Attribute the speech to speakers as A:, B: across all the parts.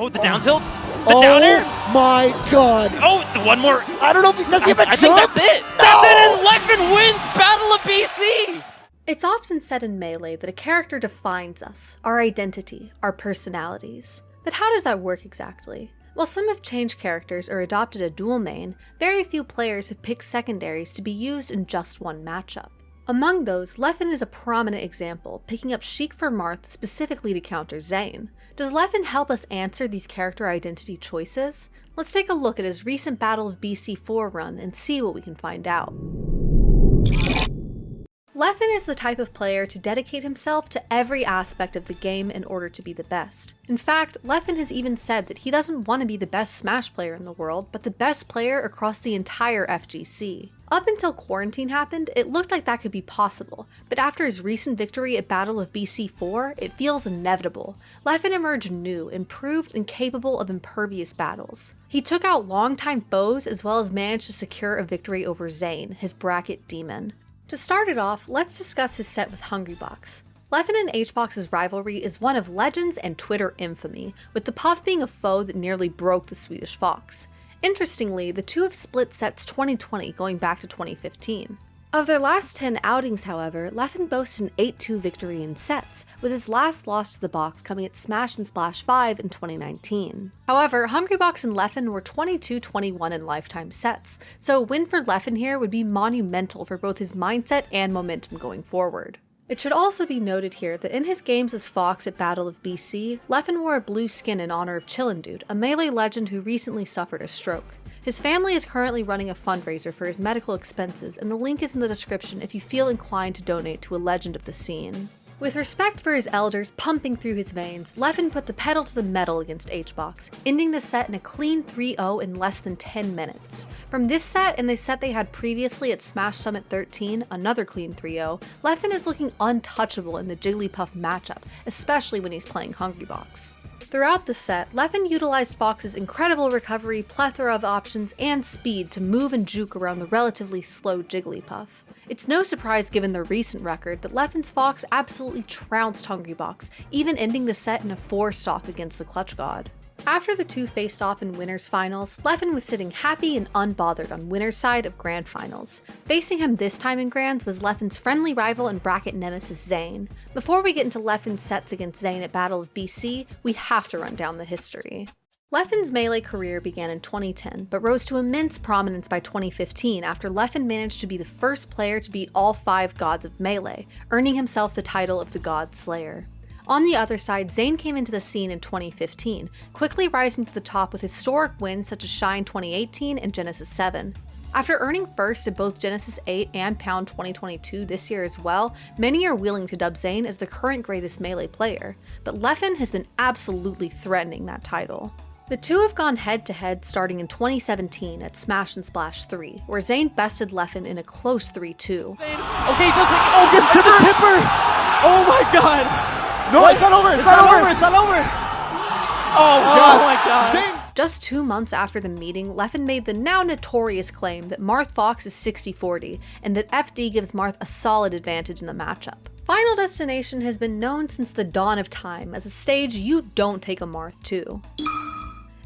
A: Oh, the down tilt? The downer?
B: Oh my god.
A: Oh, one more.
B: I don't know if he does he have a
A: I
B: jump?
A: think that's it.
B: No!
A: That's it, and Leffen wins Battle of BC!
C: It's often said in Melee that a character defines us, our identity, our personalities. But how does that work exactly? While some have changed characters or adopted a dual main, very few players have picked secondaries to be used in just one matchup. Among those, Leffen is a prominent example, picking up Sheik for Marth specifically to counter Zane. Does Leffen help us answer these character identity choices? Let's take a look at his recent Battle of BC4 run and see what we can find out. Leffen is the type of player to dedicate himself to every aspect of the game in order to be the best. In fact, Leffen has even said that he doesn't want to be the best Smash player in the world, but the best player across the entire FGC. Up until quarantine happened, it looked like that could be possible, but after his recent victory at Battle of BC4, it feels inevitable. Leffen emerged new, improved, and capable of impervious battles. He took out longtime foes as well as managed to secure a victory over Zane, his bracket demon. To start it off, let's discuss his set with Hungrybox. Leffen and HBox's rivalry is one of legends and Twitter infamy, with the Puff being a foe that nearly broke the Swedish Fox. Interestingly, the two have split sets 2020 going back to 2015. Of their last 10 outings, however, Leffen boasts an 8-2 victory in sets, with his last loss to the box coming at Smash and Splash 5 in 2019. However, Hungrybox and Leffen were 22-21 in lifetime sets, so a win for Leffen here would be monumental for both his mindset and momentum going forward. It should also be noted here that in his games as Fox at Battle of BC, Leffen wore a blue skin in honor of Chillin' Dude, a Melee legend who recently suffered a stroke. His family is currently running a fundraiser for his medical expenses, and the link is in the description if you feel inclined to donate to a legend of the scene. With respect for his elders pumping through his veins, Leffen put the pedal to the metal against HBox, ending the set in a clean 3-0 in less than 10 minutes. From this set and the set they had previously at Smash Summit 13, another clean 3-0, Leffen is looking untouchable in the Jigglypuff matchup, especially when he's playing Hungrybox. Throughout the set, Leffen utilized Fox's incredible recovery, plethora of options, and speed to move and juke around the relatively slow Jigglypuff. It's no surprise given the recent record that Leffen's Fox absolutely trounced Hungrybox, even ending the set in a 4-stock against the Clutch God. After the two faced off in winners finals, Leffen was sitting happy and unbothered on winner's side of grand finals. Facing him this time in grands was Leffen's friendly rival and bracket nemesis Zane. Before we get into Leffen's sets against Zane at Battle of BC, we have to run down the history. Leffen's Melee career began in 2010, but rose to immense prominence by 2015 after Leffen managed to be the first player to beat all 5 gods of Melee, earning himself the title of the Godslayer. On the other side, Zane came into the scene in 2015, quickly rising to the top with historic wins such as Shine 2018 and Genesis 7. After earning first at both Genesis 8 and Pound 2022 this year as well, many are willing to dub Zane as the current greatest Melee player, but Leffen has been absolutely threatening that title. The two have gone head-to-head starting in 2017 at Smash and Splash 3, where Zane bested Leffen in a close 3-2.
A: Okay, just gets to the tipper! Oh my god!
B: No, it's not over!
A: It's not over! It's not over!
B: Oh god!
A: Oh my god!
B: Zane.
C: Just 2 months after the meeting, Leffen made the now notorious claim that Marth Fox is 60-40, and that FD gives Marth a solid advantage in the matchup. Final Destination has been known since the dawn of time as a stage you don't take a Marth to.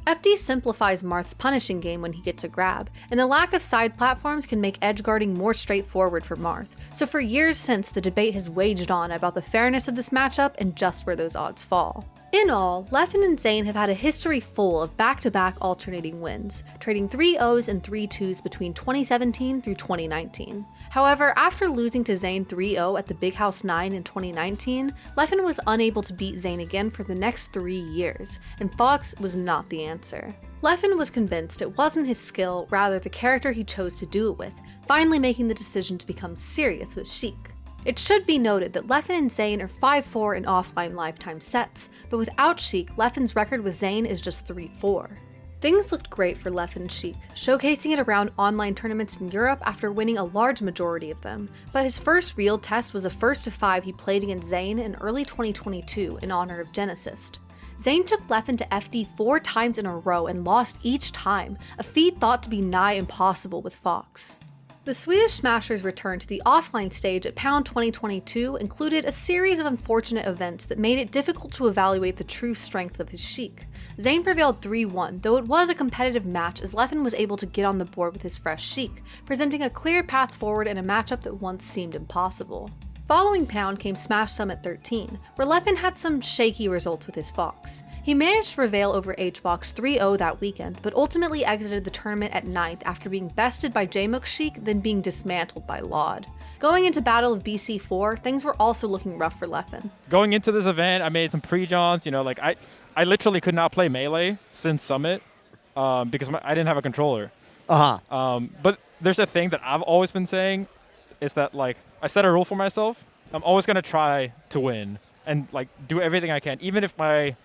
C: FD simplifies Marth's punishing game when he gets a grab, and the lack of side platforms can make edgeguarding more straightforward for Marth, so for years since the debate has waged on about the fairness of this matchup and just where those odds fall. In all, Leffen and Zane have had a history full of back-to-back alternating wins, trading 3-0s and 3-2s between 2017 through 2019. However, after losing to Zane 3-0 at the Big House 9 in 2019, Leffen was unable to beat Zane again for the next 3 years, and Fox was not the answer. Leffen was convinced it wasn't his skill, rather the character he chose to do it with, finally making the decision to become serious with Sheik. It should be noted that Leffen and Zane are 5-4 in offline lifetime sets, but without Sheik, Leffen's record with Zane is just 3-4. Things looked great for Leffen and Sheik, showcasing it around online tournaments in Europe after winning a large majority of them, but his first real test was a first of 5 he played against Zane in early 2022 in honor of Genesis. Zane took Leffen to FD 4 times in a row and lost each time, a feat thought to be nigh impossible with Fox. The Swedish Smasher's return to the offline stage at Pound 2022 included a series of unfortunate events that made it difficult to evaluate the true strength of his Sheik. Zayn prevailed 3-1, though it was a competitive match as Leffen was able to get on the board with his fresh Sheik, presenting a clear path forward in a matchup that once seemed impossible. Following Pound came Smash Summit 13, where Leffen had some shaky results with his Fox. He managed to prevail over HBox 3-0 that weekend, but ultimately exited the tournament at 9th after being bested by Jmook's Sheik, then being dismantled by Laud. Going into Battle of BC4, things were also looking rough for Leffen.
D: Going into this event, I made some pre-jauns, I literally could not play Melee since Summit because I didn't have a controller. But there's a thing that I've always been saying, is that I set a rule for myself. I'm always going to try to win and do everything I can, even if my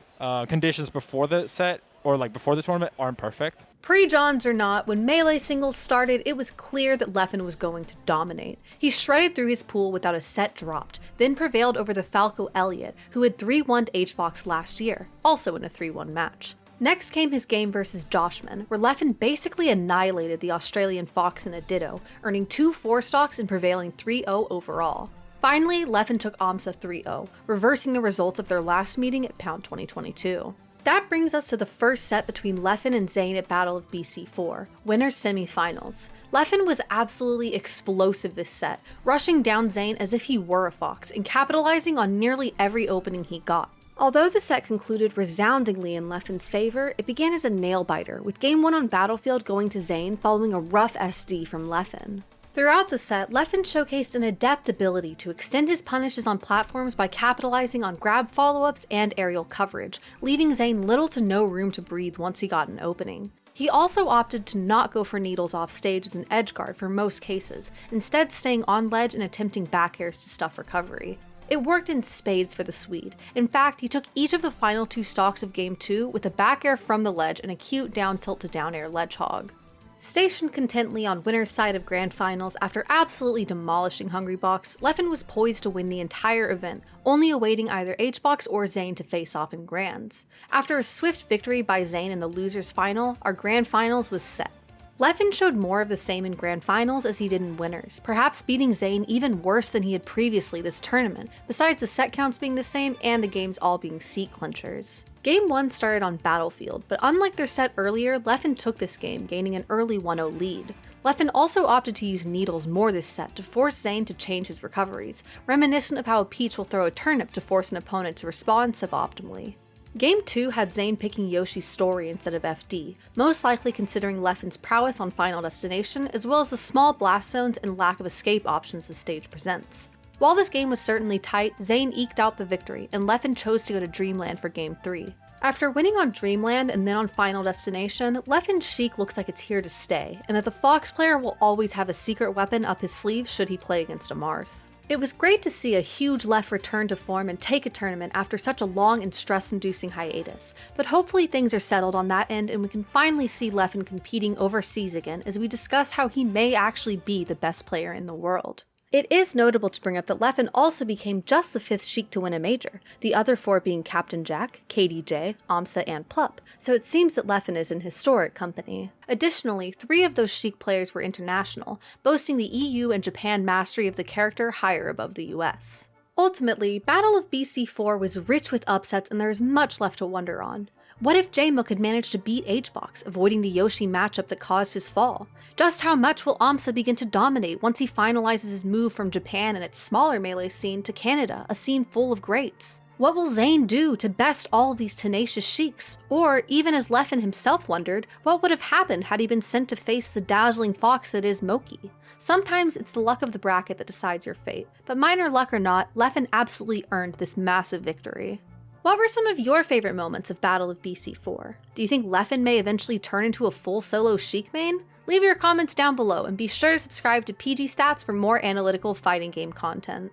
D: conditions before the set or before the tournament aren't perfect.
C: Pre-Johns or not, when Melee singles started, it was clear that Leffen was going to dominate. He shredded through his pool without a set dropped, then prevailed over the Falco Elliott, who had 3-1'd HBox last year, also in a 3-1 match. Next came his game versus Joshman, where Leffen basically annihilated the Australian Fox in a ditto, earning 2 4-stocks and prevailing 3-0 overall. Finally, Leffen took AMSA 3-0, reversing the results of their last meeting at Pound 2022. That brings us to the first set between Leffen and Zayn at Battle of BC4, winners semifinals. Leffen was absolutely explosive this set, rushing down Zayn as if he were a Fox and capitalizing on nearly every opening he got. Although the set concluded resoundingly in Leffen's favor, it began as a nail-biter, with Game 1 on Battlefield going to Zayn following a rough SD from Leffen. Throughout the set, Leffen showcased an adept ability to extend his punishes on platforms by capitalizing on grab follow-ups and aerial coverage, leaving Zayn little to no room to breathe once he got an opening. He also opted to not go for needles off stage as an edge guard for most cases, instead staying on ledge and attempting back airs to stuff recovery. It worked in spades for the Swede. In fact, he took each of the final 2 stocks of Game 2 with a back air from the ledge and a cute down tilt to down air ledge hog. Stationed contently on winner's side of Grand Finals after absolutely demolishing Hungrybox, Leffen was poised to win the entire event, only awaiting either HBox or Zayn to face off in Grands. After a swift victory by Zayn in the losers final, our Grand Finals was set. Leffen showed more of the same in Grand Finals as he did in Winners, perhaps beating Zayn even worse than he had previously this tournament, besides the set counts being the same and the games all being seat clinchers. Game 1 started on Battlefield, but unlike their set earlier, Leffen took this game, gaining an early 1-0 lead. Leffen also opted to use needles more this set to force Zayn to change his recoveries, reminiscent of how a Peach will throw a turnip to force an opponent to respond suboptimally. Game 2 had Zayn picking Yoshi's story instead of FD, most likely considering Leffen's prowess on Final Destination, as well as the small blast zones and lack of escape options the stage presents. While this game was certainly tight, Zayn eked out the victory, and Leffen chose to go to Dreamland for Game 3. After winning on Dreamland and then on Final Destination, Leffen's Sheik looks like it's here to stay, and that the Fox player will always have a secret weapon up his sleeve should he play against a Marth. It was great to see a huge Leff return to form and take a tournament after such a long and stress-inducing hiatus, but hopefully things are settled on that end and we can finally see Leffen competing overseas again as we discuss how he may actually be the best player in the world. It is notable to bring up that Leffen also became just the 5th Sheik to win a major, the other 4 being Captain Jack, KDJ, AMSA, and Plup, so it seems that Leffen is in historic company. Additionally, 3 of those Sheik players were international, boasting the EU and Japan mastery of the character higher above the US. Ultimately, Battle of BC4 was rich with upsets and there is much left to wonder on. What if Jmook had managed to beat HBox, avoiding the Yoshi matchup that caused his fall? Just how much will AMSA begin to dominate once he finalizes his move from Japan and its smaller melee scene to Canada, a scene full of greats? What will Zayn do to best all of these tenacious Sheiks? Or, even as Leffen himself wondered, what would have happened had he been sent to face the dazzling fox that is Moki? Sometimes it's the luck of the bracket that decides your fate, but minor luck or not, Leffen absolutely earned this massive victory. What were some of your favorite moments of Battle of BC4? Do you think Leffen may eventually turn into a full solo Sheik main? Leave your comments down below and be sure to subscribe to PGstats for more analytical fighting game content.